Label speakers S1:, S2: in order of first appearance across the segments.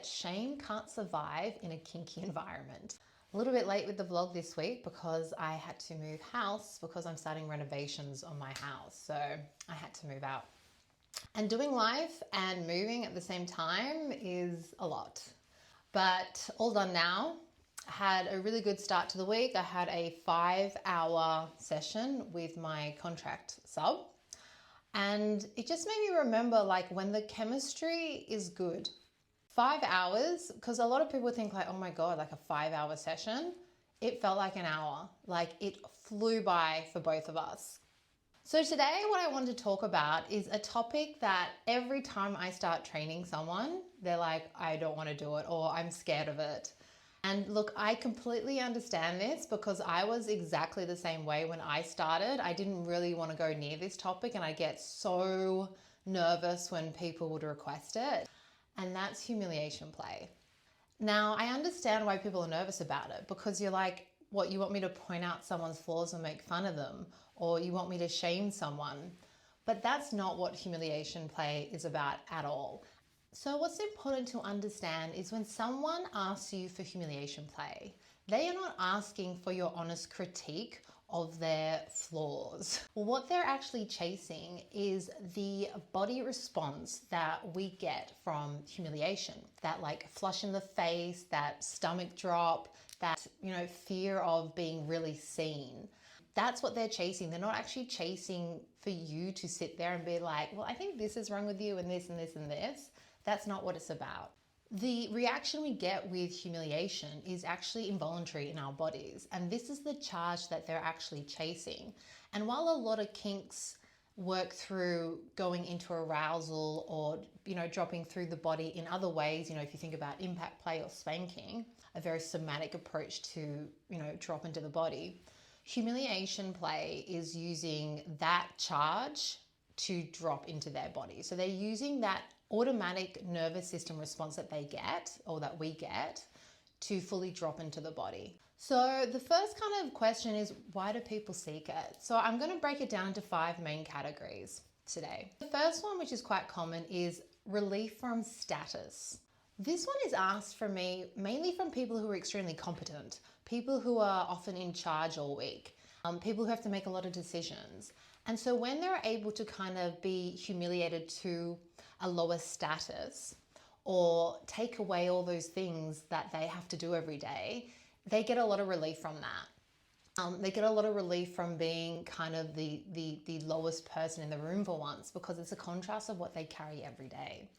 S1: that shame can't survive in a kinky environment. A little bit late with the vlog this week because I had to move house because I'm starting renovations on my house. So I had to move out. And doing life and moving at the same time is a lot. But all done now. Had a really good start to the week. I had a 5-hour session with my contract sub. And it just made me remember like when the chemistry is good. 5 hours, because a lot of people think like, oh my God, like a 5-hour session. It felt like an hour. Like it flew by for both of us. So today what I want to talk about is a topic that every time I start training someone, they're like, I don't want to do it or I'm scared of it. And look, I completely understand this because I was exactly the same way when I started. I didn't really want to go near this topic and I get so nervous when people would request it. And that's humiliation play. Now, I understand why people are nervous about it because you're like, what, you want me to point out someone's flaws and make fun of them? Or you want me to shame someone? But that's not what humiliation play is about at all. So what's important to understand is when someone asks you for humiliation play, they are not asking for your honest critique of their flaws. What they're actually chasing is the body response that we get from humiliation. That like flush in the face, that stomach drop, that, fear of being really seen. That's what they're chasing. They're not actually chasing for you to sit there and be like, well, I think this is wrong with you and this and this and this. That's not what it's about. The reaction we get with humiliation is actually involuntary in our bodies. And this is the charge that they're actually chasing. And while a lot of kinks work through going into arousal or, dropping through the body in other ways, if you think about impact play or spanking, a very somatic approach to, drop into the body, humiliation play is using that charge to drop into their body. So they're using that automatic nervous system response that they get or that we get to fully drop into the body. So the first kind of question is, why do people seek it? So I'm going to break it down into 5 main categories today. The first one, which is quite common, is relief from status. This one is asked from me mainly from people who are extremely competent, people who are often in charge all week, people who have to make a lot of decisions. And so when they're able to kind of be humiliated to a lower status or take away all those things that they have to do every day, they get a lot of relief from that. They get a lot of relief from being kind of the lowest person in the room for once because it's a contrast of what they carry every day.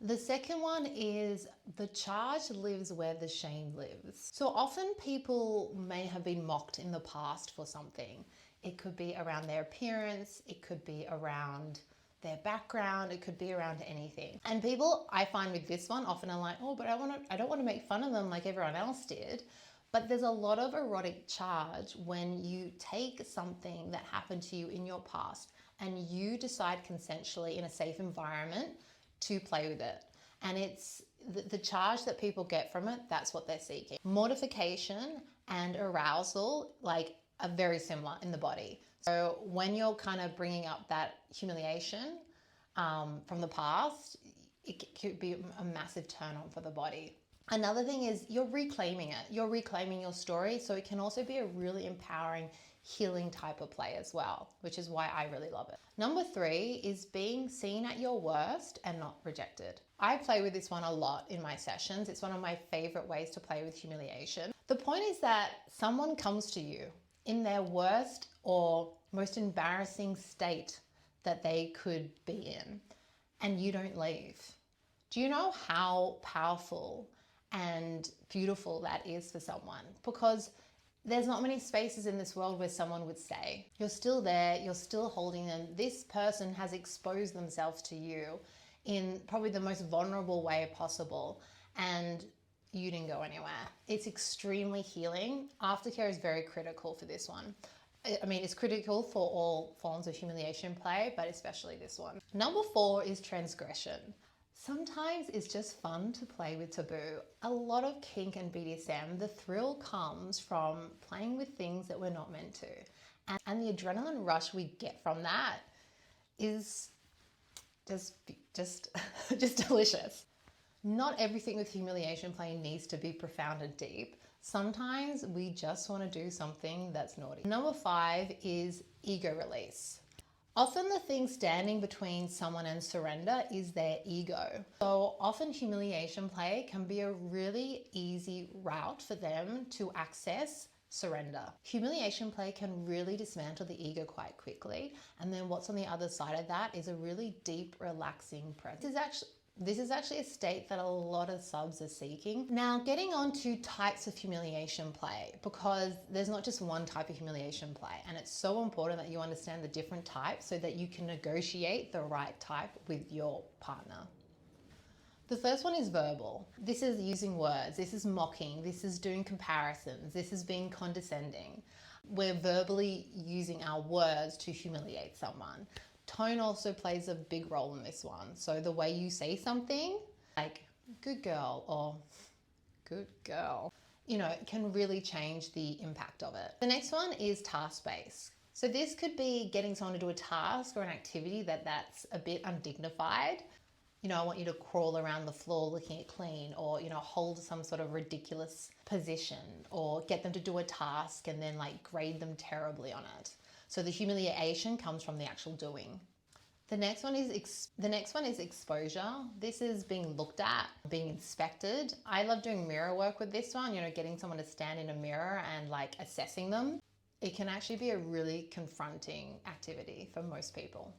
S1: The second one is the charge lives where the shame lives. So often people may have been mocked in the past for something. It could be around their appearance, it could be around their background, it could be around anything. And people, I find with this one, often are like, oh, but I don't want to make fun of them like everyone else did. But there's a lot of erotic charge when you take something that happened to you in your past and you decide consensually in a safe environment to play with it. And it's the charge that people get from it, that's what they're seeking. Mortification and arousal, are very similar in the body. So when you're kind of bringing up that humiliation from the past, it could be a massive turn on for the body. Another thing is you're reclaiming it. You're reclaiming your story. So it can also be a really empowering, healing type of play as well, which is why I really love it. Number 3 is being seen at your worst and not rejected. I play with this one a lot in my sessions. It's one of my favorite ways to play with humiliation. The point is that someone comes to you in their worst or most embarrassing state that they could be in, and you don't leave. Do you know how powerful and beautiful that is for someone? Because there's not many spaces in this world where someone would say, you're still there, you're still holding them. This person has exposed themselves to you in probably the most vulnerable way possible, and you didn't go anywhere. It's extremely healing. Aftercare is very critical for this one. I mean, it's critical for all forms of humiliation play, but especially this one. Number 4 is transgression. Sometimes it's just fun to play with taboo. A lot of kink and BDSM, the thrill comes from playing with things that we're not meant to. And the adrenaline rush we get from that is just delicious. Not everything with humiliation play needs to be profound and deep. Sometimes we just want to do something that's naughty. Number 5 is ego release. Often the thing standing between someone and surrender is their ego. So often humiliation play can be a really easy route for them to access surrender. Humiliation play can really dismantle the ego quite quickly. And then what's on the other side of that is a really deep, relaxing presence. This is actually a state that a lot of subs are seeking. Now, getting on to types of humiliation play, because there's not just one type of humiliation play, and it's so important that you understand the different types so that you can negotiate the right type with your partner. The first one is verbal. This is using words, this is mocking, this is doing comparisons, this is being condescending. We're verbally using our words to humiliate someone. Tone also plays a big role in this one. So the way you say something, like good girl or good girl, it can really change the impact of it. The next one is task-based. So this could be getting someone to do a task or an activity that's a bit undignified. I want you to crawl around the floor looking at clean, or, hold some sort of ridiculous position, or get them to do a task and then grade them terribly on it. So the humiliation comes from the actual doing. The next one is exposure. This is being looked at, being inspected. I love doing mirror work with this one, getting someone to stand in a mirror and assessing them. It can actually be a really confronting activity for most people.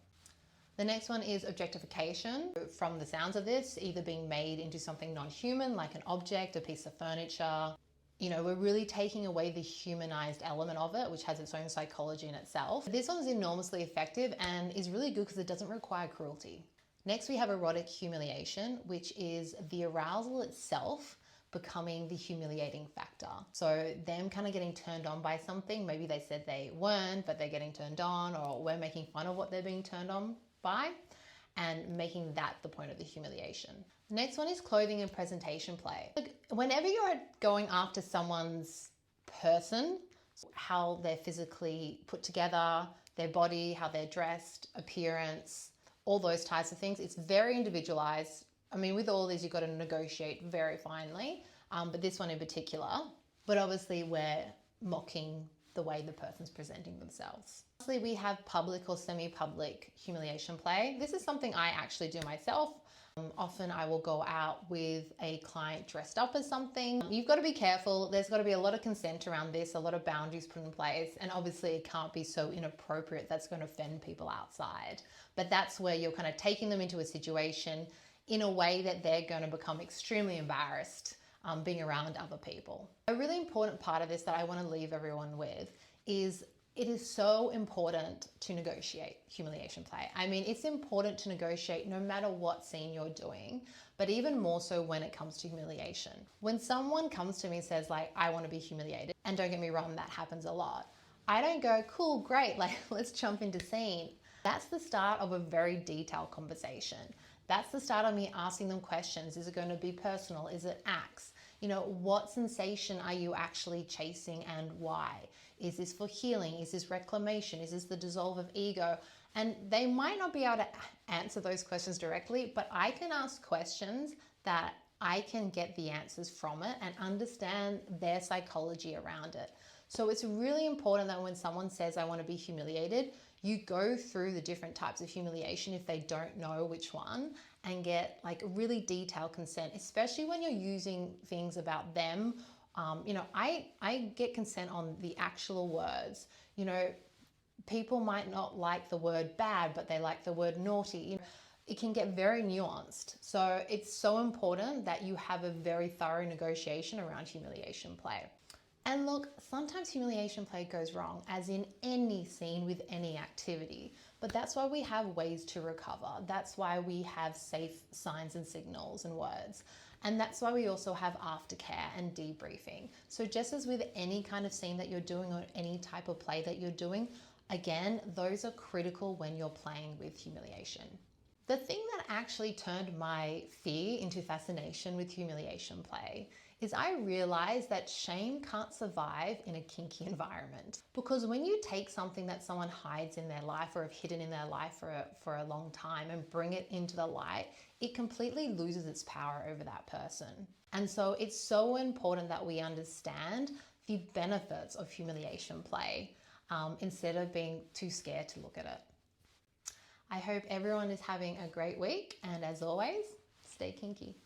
S1: The next one is objectification. From the sounds of this, either being made into something non-human, like an object, a piece of furniture. We're really taking away the humanized element of it, which has its own psychology in itself. This one's enormously effective and is really good because it doesn't require cruelty. Next, we have erotic humiliation, which is the arousal itself becoming the humiliating factor. So them kind of getting turned on by something. Maybe they said they weren't, but they're getting turned on, or we're making fun of what they're being turned on by, and making that the point of the humiliation. Next one is clothing and presentation play. Whenever you're going after someone's person, how they're physically put together, their body, how they're dressed, appearance, all those types of things, it's very individualized. With all these, you've got to negotiate very finely, but this one in particular. But obviously, we're mocking the way the person's presenting themselves. Lastly, we have public or semi-public humiliation play. This is something I actually do myself. Often I will go out with a client dressed up as something. You've got to be careful. There's got to be a lot of consent around this, a lot of boundaries put in place, and obviously it can't be so inappropriate that's going to offend people outside. But that's where you're kind of taking them into a situation in a way that they're going to become extremely embarrassed being around other people. A really important part of this that I want to leave everyone with is it is so important to negotiate humiliation play. It's important to negotiate no matter what scene you're doing, but even more so when it comes to humiliation. When someone comes to me and says I want to be humiliated, and don't get me wrong, that happens a lot. I don't go, cool, great, let's jump into scene. That's the start of a very detailed conversation. That's the start of me asking them questions. Is it going to be personal? Is it acts? What sensation are you actually chasing and why? Is this for healing? Is this reclamation? Is this the dissolve of ego? And they might not be able to answer those questions directly, but I can ask questions that I can get the answers from it and understand their psychology around it. So it's really important that when someone says, I want to be humiliated, you go through the different types of humiliation if they don't know which one, and get really detailed consent, especially when you're using things about them. I get consent on the actual words. People might not like the word bad, but they like the word naughty. It can get very nuanced. So it's so important that you have a very thorough negotiation around humiliation play. And look, sometimes humiliation play goes wrong, as in any scene with any activity. But that's why we have ways to recover. That's why we have safe signs and signals and words. And that's why we also have aftercare and debriefing. So just as with any kind of scene that you're doing or any type of play that you're doing, again, those are critical when you're playing with humiliation. The thing that actually turned my fear into fascination with humiliation play is I realized that shame can't survive in a kinky environment. Because when you take something that someone hides in their life or have hidden in their life for a long time and bring it into the light, it completely loses its power over that person. And so it's so important that we understand the benefits of humiliation play instead of being too scared to look at it. I hope everyone is having a great week, and as always, stay kinky.